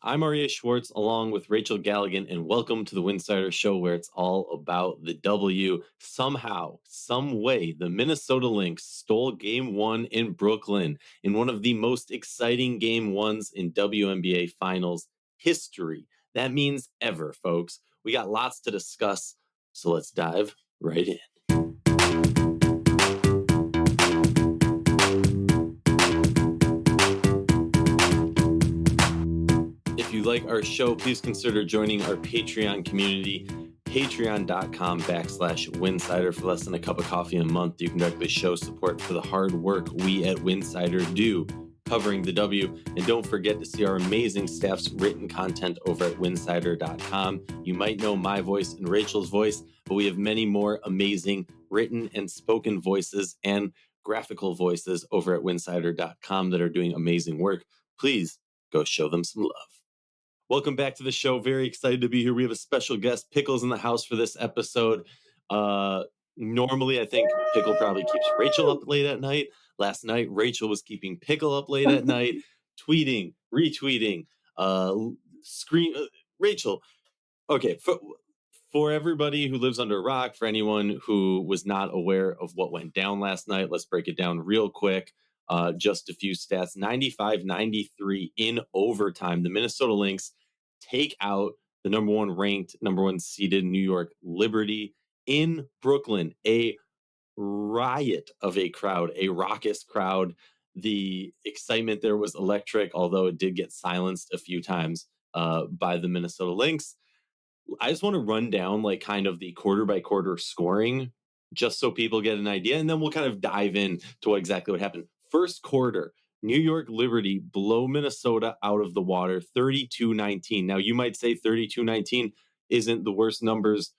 I'm Aria Schwartz along with Rachel Galligan, and welcome to the Winsidr Show, where it's all about the W. Somehow, some way, the Minnesota Lynx stole game one in Brooklyn in one of the most exciting game ones in WNBA finals history. That means ever, folks. We got lots to discuss, so let's dive right in. If you like our show, please consider joining our Patreon community, patreon.com/Winsidr. For less than a cup of coffee a month, you can directly show support for the hard work we at Winsidr do covering the W. And don't forget to see our amazing staff's written content over at winsidr.com. You might know my voice and Rachel's voice, but we have many more amazing written and spoken voices and graphical voices over at winsidr.com that are doing amazing work. Please go show them some love. Welcome back to the show. Very excited to be here. We have a special guest, Pickle's in the house for this episode. Normally, I think Pickle probably keeps Rachel up late at night. Last night, Rachel was keeping Pickle up late at night, tweeting, retweeting, Rachel, okay, for everybody who lives under a rock, for anyone who was not aware of what went down last night, let's break it down real quick. Just a few stats. 95-93 in overtime. The Minnesota Lynx take out the number one seeded New York Liberty in Brooklyn. A riot of a crowd, a raucous crowd. The excitement there was electric, although it did get silenced a few times by the Minnesota Lynx. I just want to run down like kind of the quarter by quarter scoring just so people get an idea, and then we'll kind of dive in to exactly what happened. First quarter, New York Liberty blow Minnesota out of the water 32-19. Now, you might say 32-19 isn't the worst numbers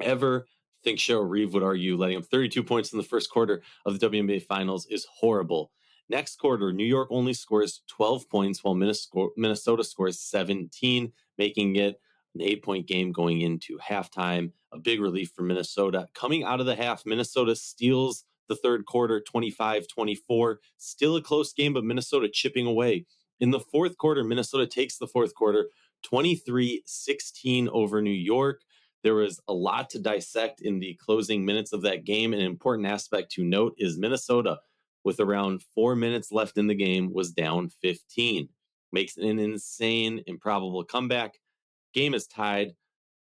ever. I think Cheryl Reeve would argue letting them 32 points in the first quarter of the WNBA Finals is horrible. Next quarter, New York only scores 12 points while Minnesota scores 17, making it an 8-point game going into halftime. A big relief for Minnesota. Coming out of the half, Minnesota steals the third quarter, 25-24. Still a close game, but Minnesota chipping away. In the fourth quarter, Minnesota takes the fourth quarter, 23-16 over New York. There was a lot to dissect in the closing minutes of that game. An important aspect to note is Minnesota, with around 4 minutes left in the game, was down 15. Makes an insane, improbable comeback. Game is tied.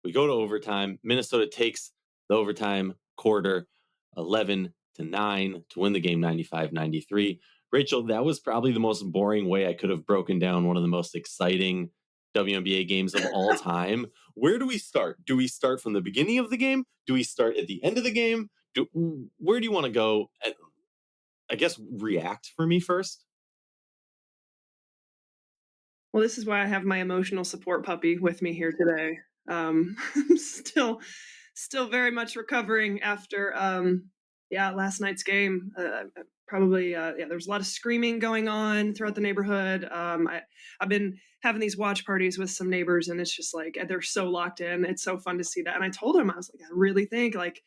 We go to overtime. Minnesota takes the overtime quarter 11-9 to win the game 95-93. Rachel, that was probably the most boring way I could have broken down one of the most exciting WNBA games of all time. Where do we start? Do we start from the beginning of the game? Do we start at the end of the game? Where do you want to go? I guess react for me first. Well, this is why I have my emotional support puppy with me here today. I'm still very much recovering after last night's game. There was a lot of screaming going on throughout the neighborhood. I've been having these watch parties with some neighbors, and it's just like they're so locked in. It's so fun to see that. And I told him, I was like, I really think like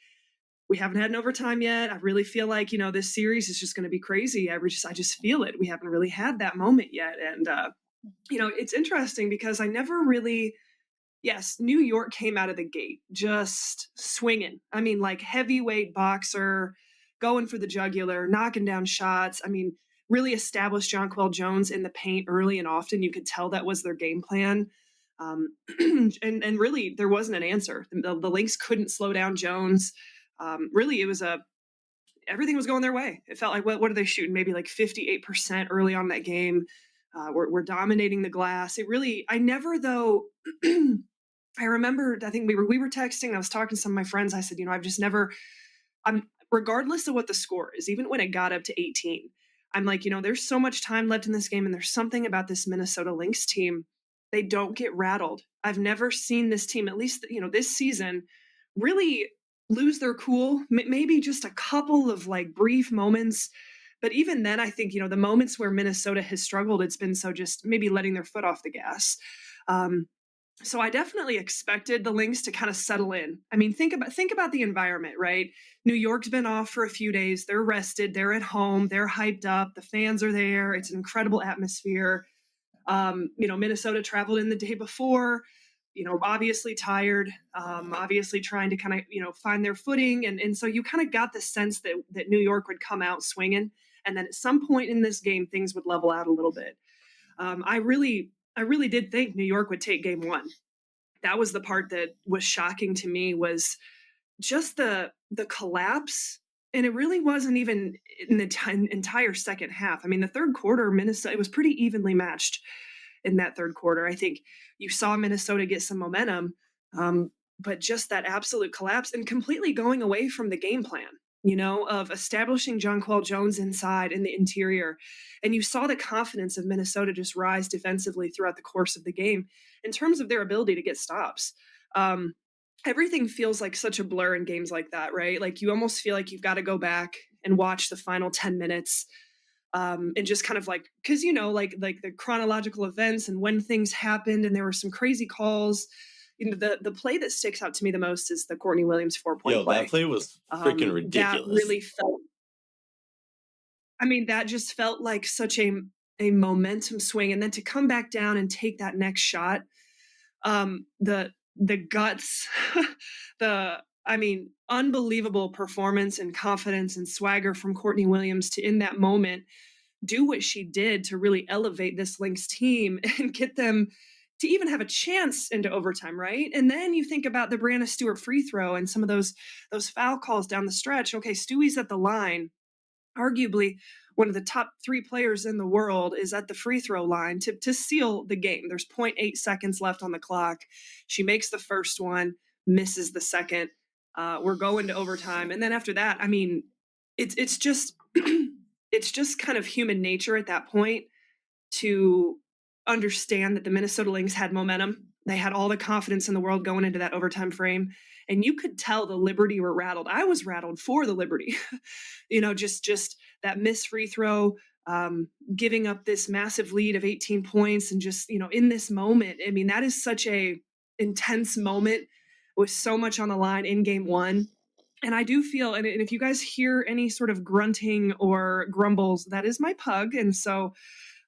we haven't had an overtime yet. I really feel like, this series is just going to be crazy. I just feel it. We haven't really had that moment yet. And, it's interesting because I never really, yes, New York came out of the gate just swinging. I mean, like heavyweight boxer, going for the jugular, knocking down shots. I mean, really established Jonquel Jones in the paint early and often. You could tell that was their game plan. And really, there wasn't an answer. The Lynx couldn't slow down Jones. Really, it was everything was going their way. It felt like, what are they shooting? Maybe like 58% early on that game. We're dominating the glass. I never though, I remember, I think we were texting, I was talking to some of my friends. I said, regardless of what the score is, even when it got up to 18, I'm like, there's so much time left in this game. And there's something about this Minnesota Lynx team. They don't get rattled. I've never seen this team, at least, this season, really lose their cool. Maybe just a couple of like brief moments. But even then, I think, the moments where Minnesota has struggled, it's been so just maybe letting their foot off the gas. So I definitely expected the Lynx to kind of settle in. I mean, think about the environment, right? New York's been off for a few days. They're rested. They're at home. They're hyped up. The fans are there. It's an incredible atmosphere. Minnesota traveled in the day before, obviously tired, obviously trying to kind of, find their footing. And so you kind of got the sense that New York would come out swinging. And then at some point in this game, things would level out a little bit. I really did think New York would take game one. That was the part that was shocking to me, was just the collapse. And it really wasn't even in the entire second half. I mean, the third quarter, Minnesota, it was pretty evenly matched in that third quarter. I think you saw Minnesota get some momentum, but just that absolute collapse and completely going away from the game plan, of establishing Jonquel Jones inside in the interior. And you saw the confidence of Minnesota just rise defensively throughout the course of the game in terms of their ability to get stops. Um, Everything feels like such a blur in games like that, right? Like you almost feel like you've got to go back and watch the final 10 minutes, and just kind of like, because like the chronological events and when things happened, and there were some crazy calls. The play that sticks out to me the most is the Courtney Williams 4-point Yo, play. that play was freaking That ridiculous. really felt. I mean, that just felt like such a momentum swing, and then to come back down and take that next shot, the guts, unbelievable performance and confidence and swagger from Courtney Williams to, in that moment, do what she did to really elevate this Lynx team and get them to even have a chance into overtime, right? And then you think about the Brianna Stewart free throw and some of those foul calls down the stretch. Okay, Stewie's at the line, arguably one of the top 3 players in the world, is at the free throw line to seal the game. There's 0.8 seconds left on the clock. She makes the first one, misses the second. We're going to overtime. And then after that, I mean, it's just it's just kind of human nature at that point to understand that the Minnesota Lynx had momentum. They had all the confidence in the world going into that overtime frame. And you could tell the Liberty were rattled. I was rattled for the Liberty. Just that missed free throw, giving up this massive lead of 18 points. And just, in this moment, I mean, that is such a intense moment with so much on the line in game one. And I do feel, and if you guys hear any sort of grunting or grumbles, that is my pug. And so,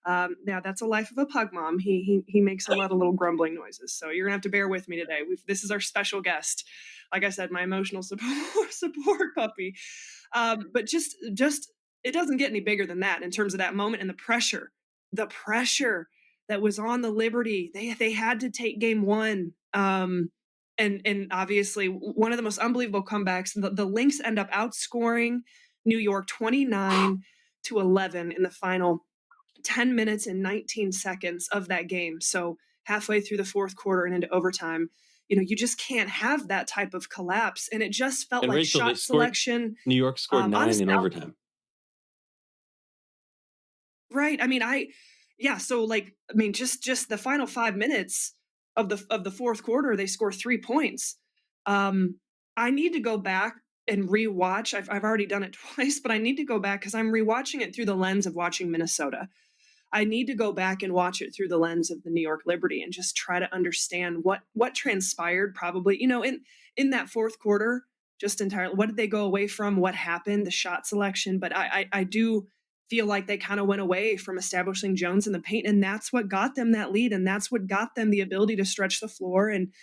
yeah, that's a life of a pug mom. He makes a lot of little grumbling noises. So you're gonna have to bear with me today. This is our special guest. Like I said, my emotional support puppy. But just it doesn't get any bigger than that in terms of that moment and the pressure that was on the Liberty. They had to take game one. And obviously one of the most unbelievable comebacks. The Lynx end up outscoring New York 29-11 in the final 10 minutes and 19 seconds of that game. So halfway through the fourth quarter and into overtime, you just can't have that type of collapse. And it just felt And like Rachel, shot selection. New York scored 9 honestly, in overtime. Right. I mean, just the final 5 minutes of the fourth quarter, they score 3 points. I need to go back and rewatch. I've already done it twice, but I need to go back because I'm rewatching it through the lens of watching Minnesota. I need to go back and watch it through the lens of the New York Liberty and just try to understand what transpired, probably, in that fourth quarter, just entirely. What did they go away from? What happened? The shot selection. But I do feel like they kind of went away from establishing Jones in the paint, and that's what got them that lead, and that's what got them the ability to stretch the floor and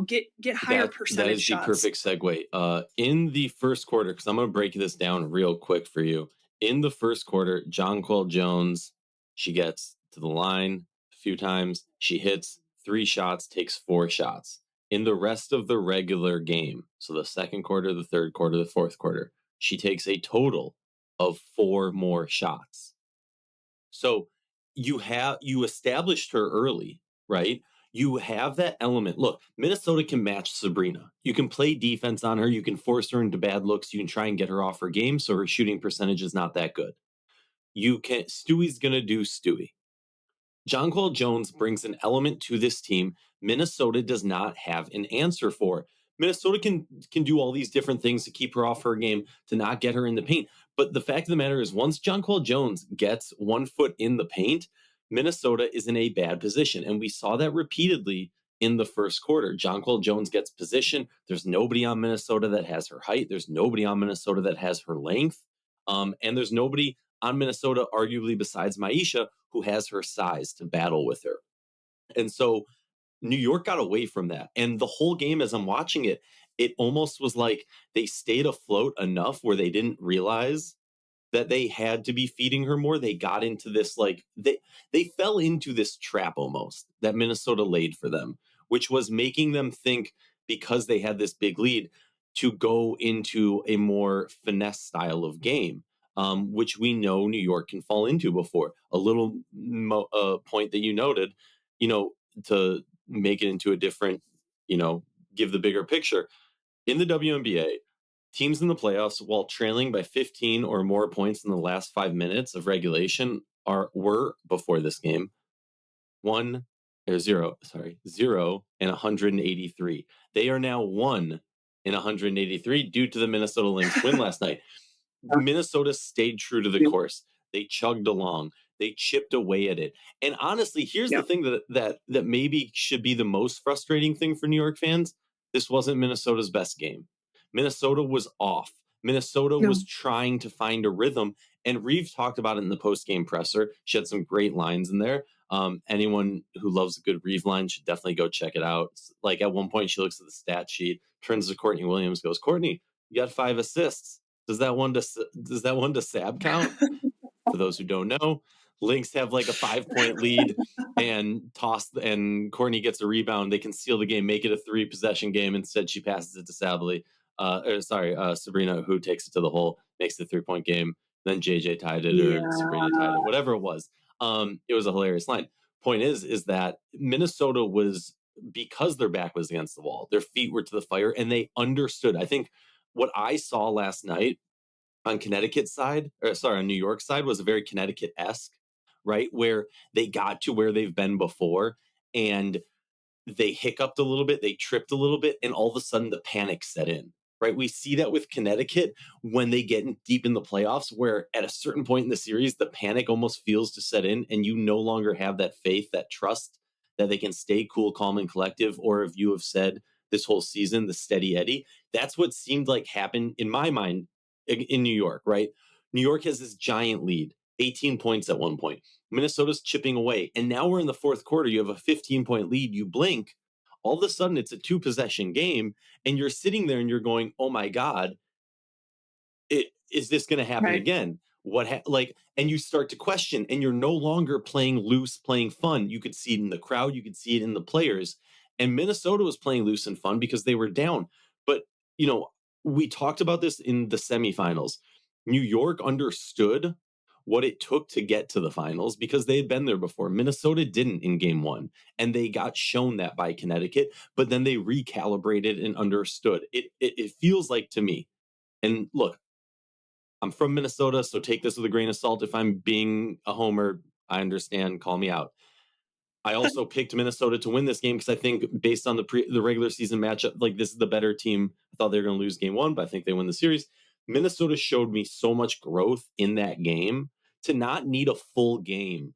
get higher percentage shots. That is the perfect segue. In the first quarter, because I'm going to break this down real quick for you. In the first quarter, Jonquel Jones, she gets to the line a few times. She hits 3 shots, takes 4 shots. In the rest of the regular game, so the second quarter, the third quarter, the fourth quarter, she takes a total of 4 more shots. So you established her early, right? You have that element. Look, Minnesota can match Sabrina. You can play defense on her. You can force her into bad looks. You can try and get her off her game so her shooting percentage is not that good. Stewie's going to do Stewie. Jonquel Jones brings an element to this team Minnesota does not have an answer for. Minnesota can do all these different things to keep her off her game, to not get her in the paint. But the fact of the matter is, once Jonquel Jones gets 1 foot in the paint, Minnesota is in a bad position. And we saw that repeatedly in the first quarter. Jonquel Jones gets position. There's nobody on Minnesota that has her height. There's nobody on Minnesota that has her length. And there's nobody on Minnesota, arguably besides Maisha, who has her size to battle with her. And so New York got away from that. And the whole game, as I'm watching it, it almost was like they stayed afloat enough where they didn't realize that they had to be feeding her more. They got into this like they fell into this trap almost that Minnesota laid for them, which was making them think because they had this big lead to go into a more finesse style of game, which we know New York can fall into before. A little point that you noted, you know, to make it into a different, you know, give the bigger picture in the WNBA, teams in the playoffs, while trailing by 15 or more points in the last 5 minutes of regulation, were before this game 0 and 183. They are now 1 in 183 due to the Minnesota Lynx win last night. Minnesota stayed true to the course. They chugged along. They chipped away at it. And honestly, here's the Yep. thing that maybe should be the most frustrating thing for New York fans. This wasn't Minnesota's best game. Minnesota was off. Minnesota No. was trying to find a rhythm. And Reeve talked about it in the post-game presser. She had some great lines in there. Anyone who loves a good Reeve line should definitely go check it out. Like at one point, she looks at the stat sheet, turns to Courtney Williams, goes, "Courtney, you got 5 assists. Does that one to Sab count?" For those who don't know, Lynx have like a 5 point lead and Courtney gets a rebound. They can seal the game, make it a 3 possession game. Instead, she passes it to Sabrina, who takes it to the hole, makes the 3 point game. Then JJ tied it or Sabrina tied it, whatever it was. It was a hilarious line. Point is that Minnesota was, because their back was against the wall, their feet were to the fire, and they understood. I think what I saw last night on Connecticut's side, or sorry, on New York's side, was a very Connecticut-esque, right? Where they got to where they've been before and they hiccuped a little bit, they tripped a little bit, and all of a sudden the panic set in, right? We see that with Connecticut when they get deep in the playoffs, where at a certain point in the series, the panic almost feels to set in, and you no longer have that faith, that trust that they can stay cool, calm, and collective. Or if you have said this whole season, the steady Eddie, that's what seemed like happened in my mind in New York, right? New York has this giant lead, 18 points at one point. Minnesota's chipping away. And now we're in the fourth quarter. You have a 15-point lead. You blink. All of a sudden, it's a 2 possession game. And you're sitting there and you're going, oh my God, is this going to happen Right. again? And you start to question, and you're no longer playing loose, playing fun. You could see it in the crowd, you could see it in the players. And Minnesota was playing loose and fun because they were down. But, we talked about this in the semifinals. New York understood what it took to get to the finals because they had been there before. Minnesota didn't in game one, and they got shown that by Connecticut, but then they recalibrated and understood. It feels like to me, and look, I'm from Minnesota, so take this with a grain of salt. If I'm being a homer, I understand, call me out. I also picked Minnesota to win this game because I think based on the regular season matchup, like this is the better team. I thought they were going to lose game one, but I think they win the series. Minnesota showed me so much growth in that game to not need a full game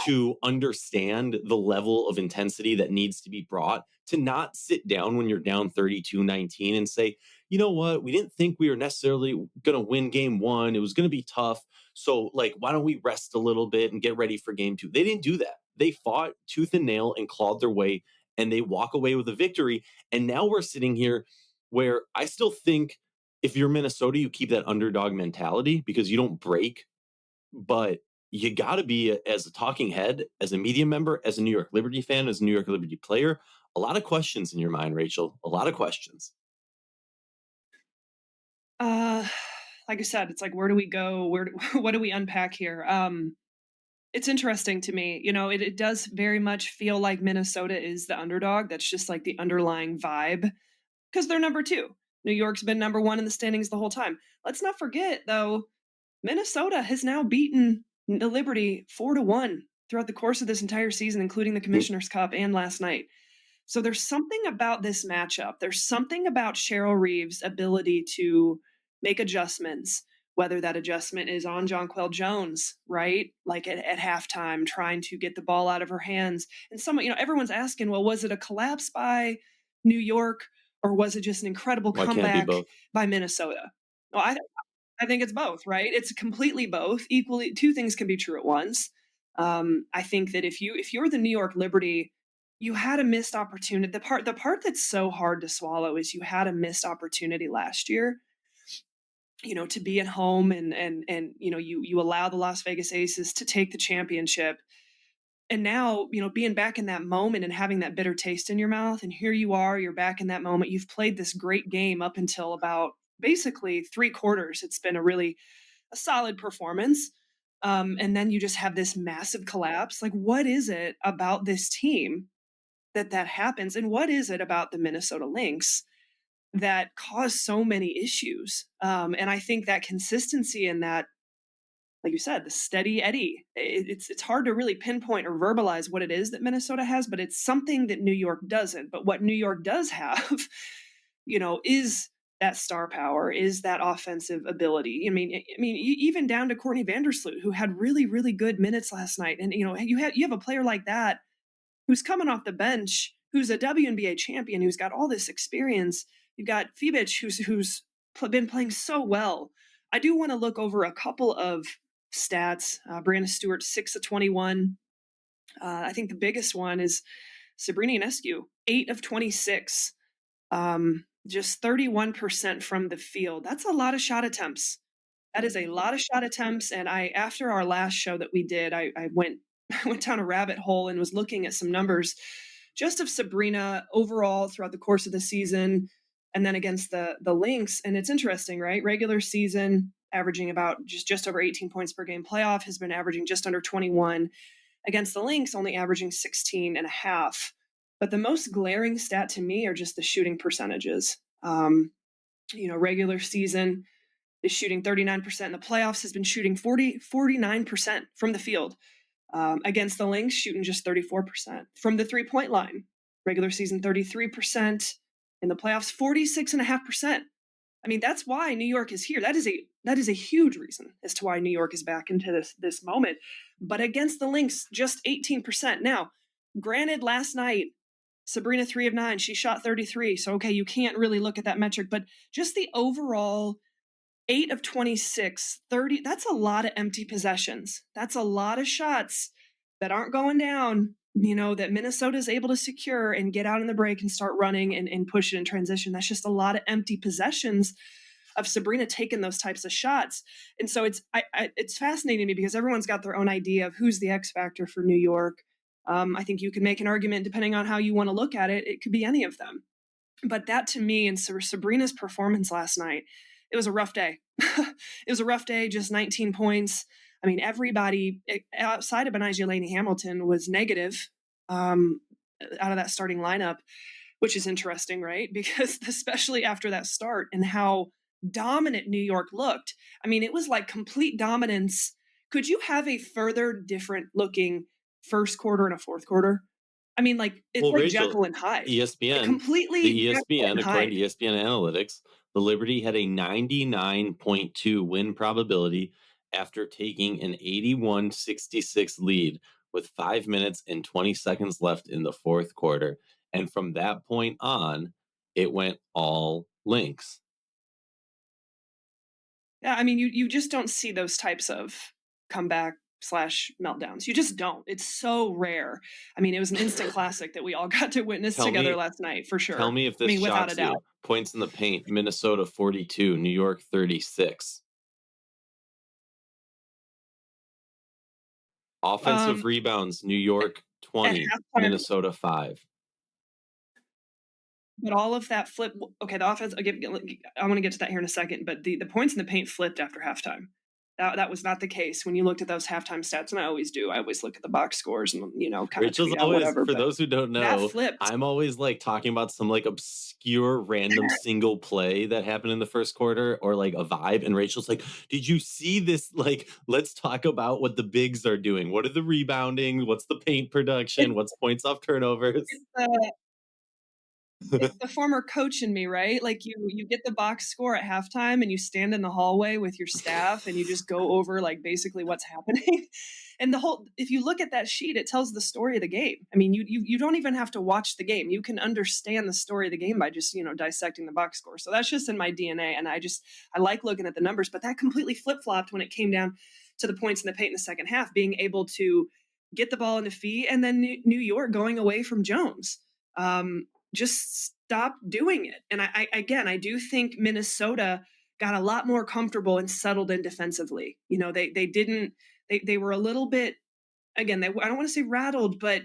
to understand the level of intensity that needs to be brought, to not sit down when you're down 32-19 and say, you know what, we didn't think we were necessarily going to win game one. It was going to be tough. So, like, why don't we rest a little bit and get ready for game two? They didn't do that. They fought tooth and nail and clawed their way, and they walk away with a victory. And now we're sitting here where I still think if you're Minnesota, you keep that underdog mentality because you don't break, but you got to be, as a talking head, as a media member, as a New York Liberty fan, as a New York Liberty player, a lot of questions in your mind, Rachel, a lot of questions. Uh, like I said, it's like, where do we go? What do we unpack here? It's interesting to me. It does very much feel like Minnesota is the underdog. That's just like the underlying vibe because they're number two. New York's been number one in the standings the whole time. Let's not forget, though, Minnesota has now beaten the Liberty 4-1 throughout the course of this entire season, including the Commissioner's Cup and last night. So there's something about this matchup. There's something about Cheryl Reeves' ability to make adjustments, whether that adjustment is on Jonquel Jones, right? Like at halftime, trying to get the ball out of her hands. And everyone's asking, well, was it a collapse by New York or was it just an incredible Why can't it be comeback both? by Minnesota? Well, I think it's both, right? It's completely both. Equally, two things can be true at once. I think that if you're the New York Liberty, you had a missed opportunity. The part that's so hard to swallow is you had a missed opportunity last year, to be at home, and you allow the Las Vegas Aces to take the championship. And now, being back in that moment and having that bitter taste in your mouth, and here you are, you're back in that moment. You've played this great game up until about basically three quarters. It's been a solid performance. And then you just have this massive collapse. Like, what is it about this team that happens? And what is it about the Minnesota Lynx that caused so many issues? And I think that consistency and that, like you said, the steady Eddie. It's hard to really pinpoint or verbalize what it is that Minnesota has, but it's something that New York doesn't. But what New York does have, is that star power, is that offensive ability. I mean, even down to Courtney Vandersloot, who had really, really good minutes last night. And you have a player like that who's coming off the bench, who's a WNBA champion, who's got all this experience. You've got Fibic, who's been playing so well. I do want to look over a couple of stats. Brianna Stewart, 6 of 21. I think the biggest one is Sabrina Ionescu, 8 of 26. Just 31% from the field. That's a lot of shot attempts. That is a lot of shot attempts. And after our last show that we did, I went I went down a rabbit hole and was looking at some numbers just of Sabrina overall throughout the course of the season, and then against the Lynx. And it's interesting, right? Regular season averaging about just over 18 points per game. Playoff has been averaging just under 21. Against the Lynx, only averaging 16 and a half. But the most glaring stat to me are just the shooting percentages. Regular season is shooting 39%. In the playoffs has been shooting 49% from the field. Against the Lynx, shooting just 34%. From the three-point line, regular season 33%. In the playoffs, 46.5%. I mean, that's why New York is here. That is a huge reason as to why New York is back into this moment. But against the Lynx, just 18%. Now, granted, last night, Sabrina 3 of 9, she shot 33. So, okay, you can't really look at that metric, but just the overall 8 of 26, 30, that's a lot of empty possessions. That's a lot of shots that aren't going down, that Minnesota is able to secure and get out in the break and start running and push it in transition. That's just a lot of empty possessions of Sabrina taking those types of shots. And so it's fascinating to me because everyone's got their own idea of who's the X factor for New York. I think you can make an argument depending on how you want to look at it. It could be any of them. But that to me, and Sabrina's performance last night, it was a rough day. It was a rough day, just 19 points. I mean, everybody outside of Benijah Laney-Hamilton was negative out of that starting lineup, which is interesting, right? Because especially after that start and how dominant New York looked. I mean, it was like complete dominance. Could you have a further different looking first quarter and a fourth quarter? I mean, like, it's Well, like Rachel, Jekyll and Hyde. ESPN, Completely the Jekyll ESPN, and according Hyde. to ESPN Analytics, the Liberty had a 99.2 win probability after taking an 81-66 lead with 5 minutes and 20 seconds left in the fourth quarter. And from that point on, it went all Lynx. Yeah, I mean, you just don't see those types of comeback slash meltdowns. You just don't. It's so rare. I mean, it was an instant classic that we all got to witness Tell together me, last night, for tell sure. me if I this mean, without a shocks doubt. you. Points in the paint, Minnesota 42, New York 36. Offensive Um, rebounds, New York at 20, halftime, Minnesota 5. but all of that flip. Okay, the offense. I want to get to that here in a second, but the points in the paint flipped after halftime. That was not the case when you looked at those halftime stats, and I always do. I always look at the box scores and kind of Rachel's tweet out always, whatever. for But those who don't that know, flipped. I'm always like talking about some like obscure random single play that happened in the first quarter or like a vibe. And Rachel's like, did you see this? Like, let's talk about what the bigs are doing. What are the rebounding? What's the paint production? It's, What's points off turnovers? it's it's the former coach in me, right? Like you get the box score at halftime and you stand in the hallway with your staff and you just go over like basically what's happening. And if you look at that sheet, it tells the story of the game. I mean, you don't even have to watch the game. You can understand the story of the game by just, dissecting the box score. So that's just in my DNA. And I like looking at the numbers, but that completely flip-flopped when it came down to the points in the paint in the second half, being able to get the ball in the feet, and then New York going away from Jones. Just stop doing it. And I do think Minnesota got a lot more comfortable and settled in defensively. They didn't they were a little bit, again, I don't want to say rattled, but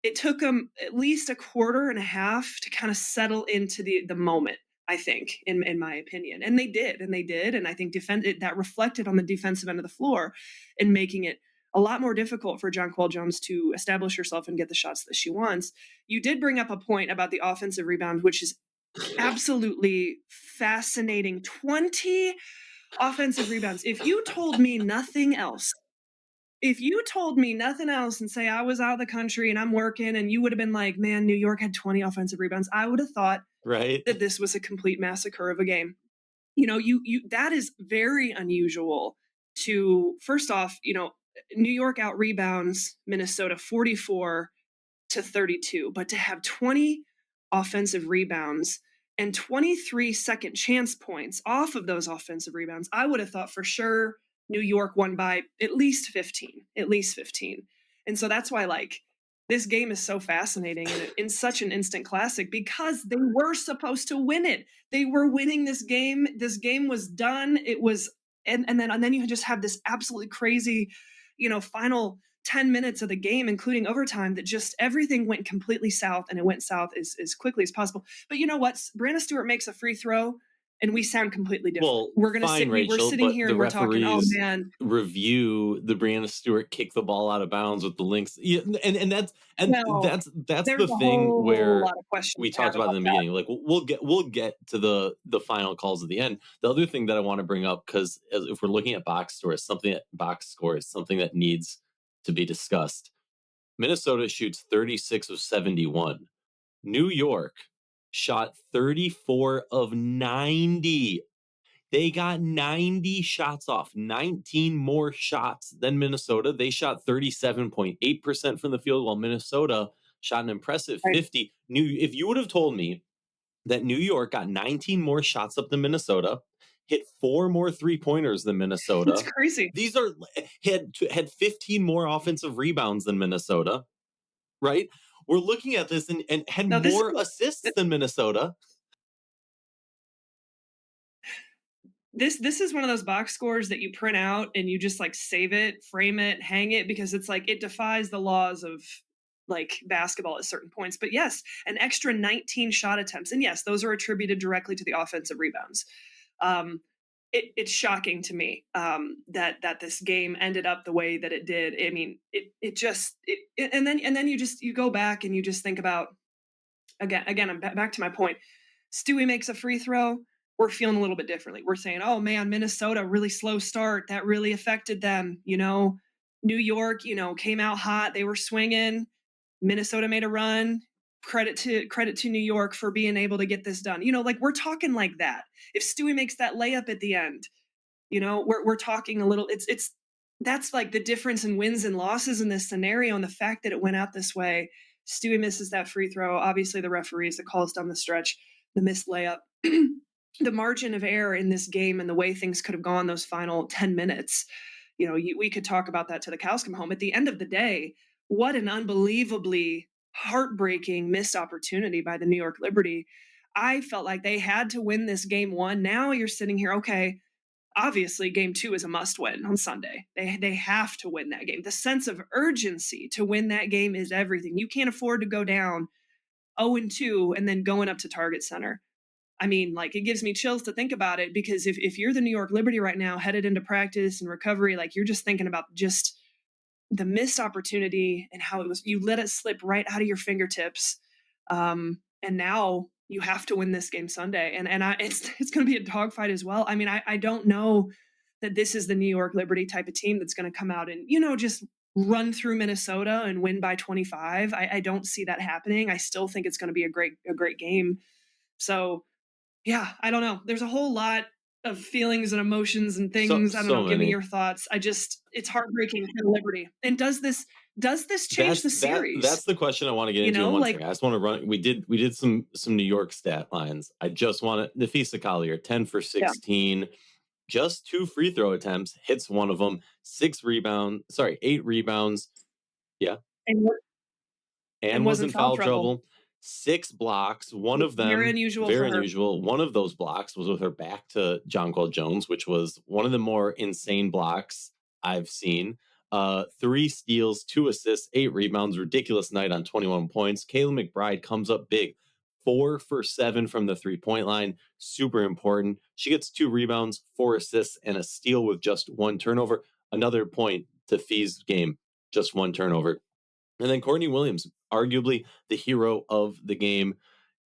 it took them at least a quarter and a half to kind of settle into the moment, I think, in my opinion. And they did. And I think that reflected on the defensive end of the floor and making it a lot more difficult for Jonquel Jones to establish herself and get the shots that she wants. You did bring up a point about the offensive rebound, which is absolutely fascinating. 20 offensive rebounds. If you told me nothing else, and say I was out of the country and I'm working, and you would have been like, man, New York had 20 offensive rebounds, I would have thought Right. that this was a complete massacre of a game. You that is very unusual. To first off, New York out rebounds Minnesota 44-32, but to have 20 offensive rebounds and 23 second chance points off of those offensive rebounds, I would have thought for sure New York won by at least 15, at least 15. And so that's why, like, this game is so fascinating and in such an instant classic, because they were supposed to win it. They were winning this game. This game was done. It was, and then you just have this absolutely crazy, final 10 minutes of the game, including overtime, that just everything went completely south, and it went south as quickly as possible. But you know what? Brianna Stewart makes a free throw, and we sound completely different. Well, We're gonna fine, sit. We're Rachel, sitting but here the and we're talking. Oh referees man, review the Brianna Stewart kick the ball out of bounds with the Lynx. Yeah, and well, that's there's the a thing whole where lot of questions we to have talked about in about the that. beginning. Like we'll get to the final calls at the end. The other thing that I want to bring up, because if we're looking at box scores, something that needs to be discussed. Minnesota shoots 36 of 71. New York shot 34 of 90. They got 90 shots off, 19 more shots than Minnesota. They shot 37.8% from the field, while Minnesota shot an impressive Right? 50. If you would have told me that New York got 19 more shots up than Minnesota, hit 4 more three-pointers than It's Minnesota, crazy. these are had 15 more offensive rebounds than Minnesota, right? We're looking at this and had No, this more assists than Minnesota. this is one of those box scores that you print out and you just like save it, frame it, hang it, because it's like it defies the laws of like basketball at certain points. But yes, an extra 19 shot attempts, and yes, those are attributed directly to the offensive rebounds. Um, it's shocking to me that this game ended up the way that it did. I mean, and then you go back and you just think about, again, I'm back to my point. Stewie makes a free throw. We're feeling a little bit differently. We're saying, oh man, Minnesota, really slow start. That really affected them. New York, came out hot. They were swinging. Minnesota made a run. Credit to New York for being able to get this done. Like we're talking like that. If Stewie makes that layup at the end, we're talking a little. It's that's like the difference in wins and losses in this scenario, and the fact that it went out this way. Stewie misses that free throw. Obviously, the referees that call us down the stretch, the missed layup. The margin of error in this game and the way things could have gone those final 10 minutes, we could talk about that till the cows come home. At the end of the day, what an unbelievably heartbreaking missed opportunity by the New York Liberty. I felt like they had to win this game one. Now you're sitting here, okay, obviously game two is a must win on Sunday. They have to win that game. The sense of urgency to win that game is everything. You can't afford to go down 0-2 and then going up to Target Center. I mean, like, it gives me chills to think about it, because if you're the New York Liberty right now, headed into practice and recovery, like, you're just thinking about just the missed opportunity and how you let it slip right out of your fingertips. And now you have to win this game Sunday. And it's going to be a dogfight as well. I mean, I don't know that this is the New York Liberty type of team that's going to come out and, just run through Minnesota and win by 25. I don't see that happening. I still think it's going to be a great game. So, yeah, I don't know. There's a whole lot of feelings and emotions and things. I don't know. Give me Many. your thoughts. It's heartbreaking for Liberty. And does this change the series? That's the question I want to get into in one second. I just want to run. We did some New York stat lines. I just want to Nafisa Collier, 10 for 16, just 2 free throw attempts, hits one of them, 8 rebounds, Yeah. And And was was in in foul foul trouble. trouble. 6 blocks. One of Very them, unusual for very her. unusual. One of those blocks was with her back to Jonquel Jones, which was one of the more insane blocks I've seen. 3 steals, 2 assists, 8 rebounds. Ridiculous night on 21 points. Kayla McBride comes up big. 4 for 7 from the 3-point line. Super important. She gets 2 rebounds, 4 assists, and a steal with just 1 turnover. Another point to Fee's game, just 1 turnover. And then Courtney Williams, arguably the hero of the game,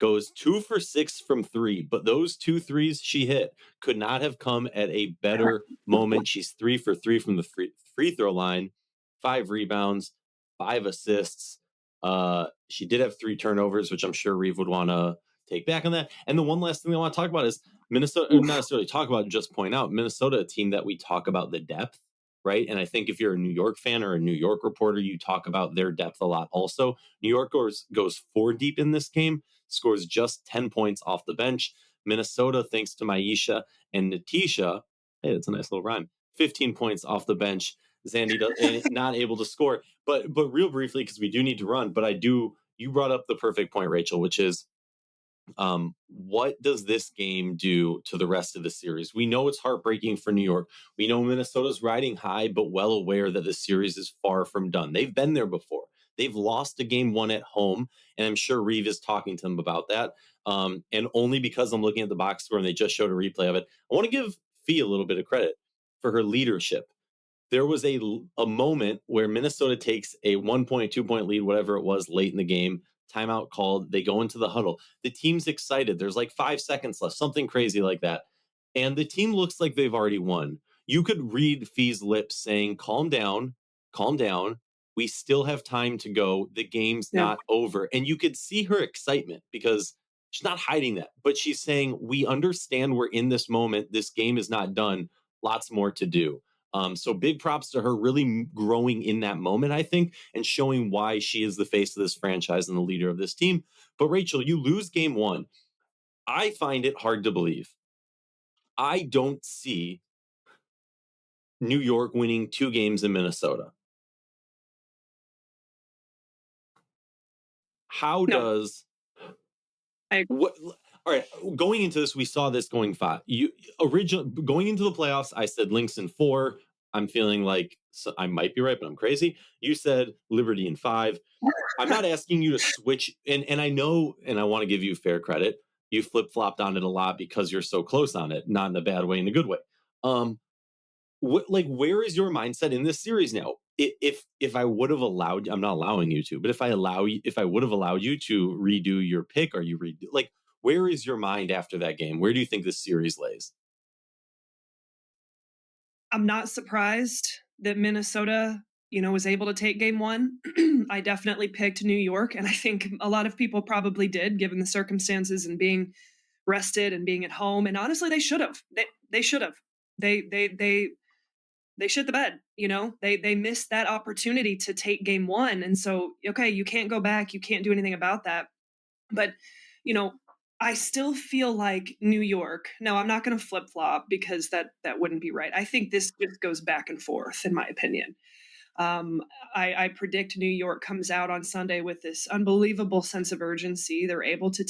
goes 2 for 6 from 3. But those 2 threes she hit could not have come at a better moment. She's 3 for 3 from the free throw line, 5 rebounds, 5 assists. She did have 3 turnovers, which I'm sure Reeve would want to take back on that. And the one last thing I want to talk about is Minnesota, not Oof. necessarily talk about, just point out Minnesota, a team that we talk about the depth, right? And I think if you're a New York fan or a New York reporter, you talk about their depth a lot also. New York goes 4 deep in this game, scores just 10 points off the bench. Minnesota, thanks to Maisha and Natisha, hey, that's a nice little rhyme, 15 points off the bench. Zandy not able to score. But real briefly, because we do need to run, but you brought up the perfect point, Rachel, which is what does this game do to the rest of the series? We know it's heartbreaking for New York. We know Minnesota's riding high, but well aware that the series is far from done. They've been there before. They've lost a game 1 at home, and I'm sure Reeve is talking to them about that. And only because I'm looking at the box score and they just showed a replay of it, I want to give Fee a little bit of credit for her leadership. There was a moment where Minnesota takes a 1 point, 2 point lead, whatever it was, late in the game. Timeout called. They go into the huddle. The team's excited. There's like 5 seconds left, something crazy like that. And the team looks like they've already won. You could read Fee's lips saying, calm down, calm down. We still have time to go. The game's Yeah. not over. And you could see her excitement because she's not hiding that, but she's saying, we understand we're in this moment. This game is not done. Lots more to do. So big props to her really growing in that moment, I think, and showing why she is the face of this franchise and the leader of this team. But Rachel, you lose game 1. I find it hard to believe. I don't see New York winning 2 games in Minnesota. How No, does I what all right, going into this, we saw this going 5. You original going into the playoffs, I said Lynx in 4. I'm feeling like I might be right, but I'm crazy. You said Liberty in 5. I'm not asking you to switch, and I know, and I want to give you fair credit. You flip flopped on it a lot because you're so close on it, not in a bad way, in a good way. Where is your mindset in this series now? If I would have allowed, I'm not allowing you to, but if I would have allowed you to redo your pick, or you redo, like, where is your mind after that game? Where do you think this series lays? I'm not surprised that Minnesota, was able to take game 1. I definitely picked New York, and I think a lot of people probably did, given the circumstances and being rested and being at home. And honestly, they should have. They should have. They shit the bed. They missed that opportunity to take game 1, and so okay, you can't go back. You can't do anything about that. But you know, I still feel like New York. No, I'm not going to flip flop because that wouldn't be right. I think this just goes back and forth, in my opinion. Um, I predict New York comes out on Sunday with this unbelievable sense of urgency. They're able to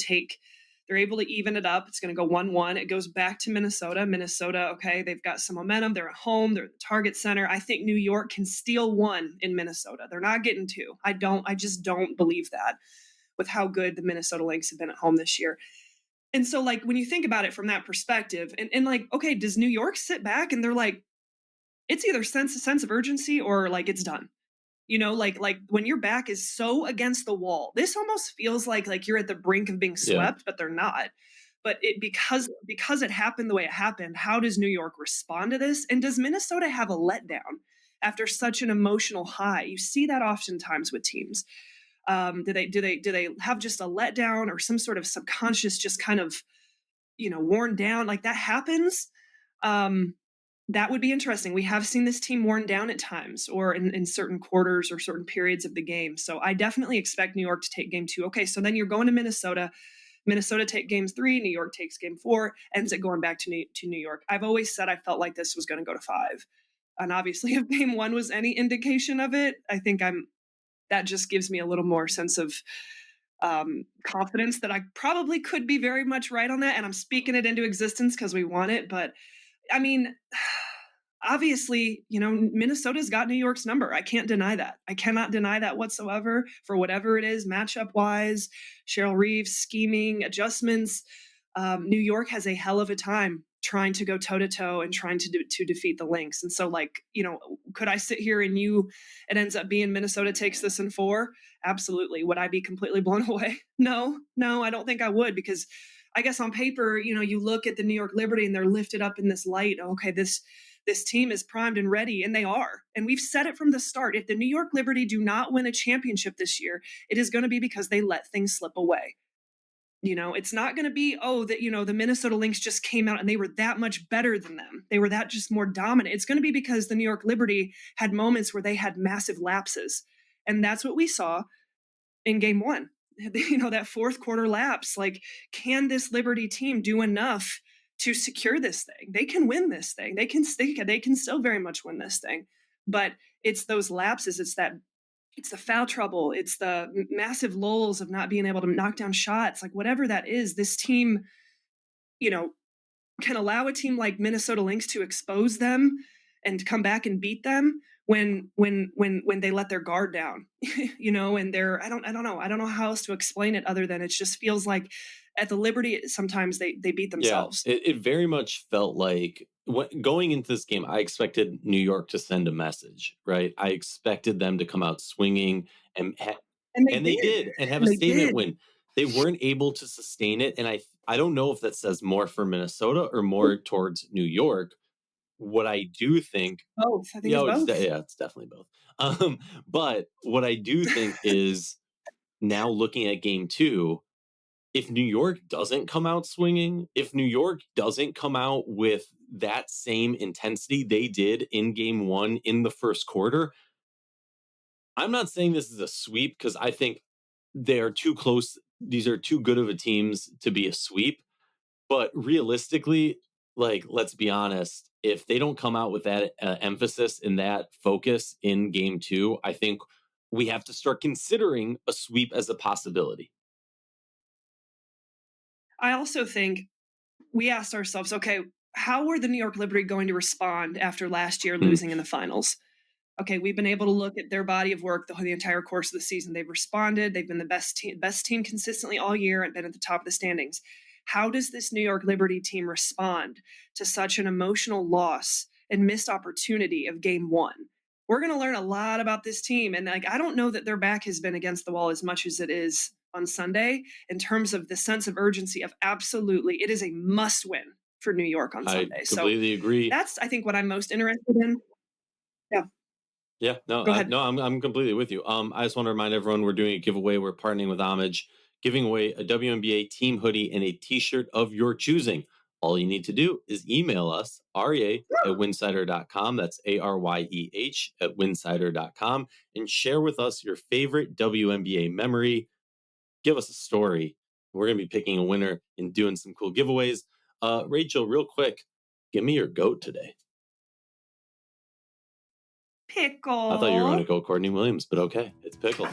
even it up. It's going to go 1-1. It goes back to Minnesota. Minnesota, okay, they've got some momentum. They're at home. They're at the Target Center. I think New York can steal 1 in Minnesota. They're not getting 2. I just don't believe that with how good the Minnesota Lynx have been at home this year. And so, like, when you think about it from that perspective, and like, okay, does New York sit back and they're like, it's either sense of urgency or like it's done. Like when your back is so against the wall, this almost feels like you're at the brink of being Yeah. swept, but they're not. But because it happened the way it happened, how does New York respond to this? And does Minnesota have a letdown after such an emotional high? You see that oftentimes with teams. Do they have just a letdown or some sort of subconscious, just kind of worn down? Like that happens. Um, that would be interesting. We have seen this team worn down at times or in certain quarters or certain periods of the game. So I definitely expect New York to take game 2. Okay, so then you're going to Minnesota. Minnesota take game 3. New York takes game 4. Ends it going back to New York. I've always said I felt like this was going to go to 5. And obviously, if game 1 was any indication of it, I think that just gives me a little more sense of confidence that I probably could be very much right on that. And I'm speaking it into existence because we want it. But I mean, obviously, Minnesota's got New York's number. I can't deny that. I cannot deny that whatsoever for whatever it is, matchup wise, Cheryl Reeves, scheming, adjustments. New York has a hell of a time trying to go toe to toe and trying to defeat the Lynx. And so, like, could I sit here and it ends up being Minnesota takes this in 4? Absolutely. Would I be completely blown away? No, I don't think I would, because I guess on paper, you look at the New York Liberty and they're lifted up in this light. Okay, this team is primed and ready, and they are. And we've said it from the start. If the New York Liberty do not win a championship this year, it is going to be because they let things slip away. It's not going to be, the Minnesota Lynx just came out and they were that much better than them. They were that just more dominant. It's going to be because the New York Liberty had moments where they had massive lapses. And that's what we saw in game 1. That fourth quarter lapse. Like, can this Liberty team do enough to secure this thing? They can win this thing. They can still very much win this thing. But it's those lapses. It's the foul trouble. It's the massive lulls of not being able to knock down shots. Like, whatever that is, this team, can allow a team like Minnesota Lynx to expose them and come back and beat them when they let their guard down, and they're, I don't know how else to explain it other than it just feels like at the Liberty, sometimes they beat themselves. Yeah, it very much felt like going into this game, I expected New York to send a message, right? I expected them to come out swinging and And they they did, did. and have a And they statement did. win. They weren't able to sustain it, and I don't know if that says more for Minnesota or more towards New York. What I do think, Both. I think yeah, it's both. yeah, it's definitely both. But what I do think is, now looking at game 2, if New York doesn't come out swinging, if New York doesn't come out with that same intensity they did in game 1 in the first quarter, I'm not saying this is a sweep, because I think they are too close. These are too good of a teams to be a sweep. But realistically, like, let's be honest, if they don't come out with that emphasis and that focus in game 2, I think we have to start considering a sweep as a possibility. I also think we asked ourselves, okay, how were the New York Liberty going to respond after last year Hmm. losing in the finals? Okay, we've been able to look at their body of work the entire course of the season. They've responded. They've been the best team consistently all year and been at the top of the standings. How does this New York Liberty team respond to such an emotional loss and missed opportunity of game 1? We're going to learn a lot about this team. And like, I don't know that their back has been against the wall as much as it is on Sunday in terms of the sense of urgency of absolutely, it is a must win for New York on I Sunday. So completely agree. that's, I think, what I'm most interested in. Yeah, Yeah, no, go ahead. I'm completely with you. I just want to remind everyone we're doing a giveaway. We're partnering with Homage, giving away a WNBA team hoodie and a T-shirt of your choosing. All you need to do is email us, Arye@winsidr.com. That's ARYEH at winsidr.com, and share with us your favorite WNBA memory. Give us a story. We're going to be picking a winner and doing some cool giveaways. Rachel, real quick, give me your GOAT today. I thought you were going to Pickle. go Courtney Williams, but okay, it's Pickle.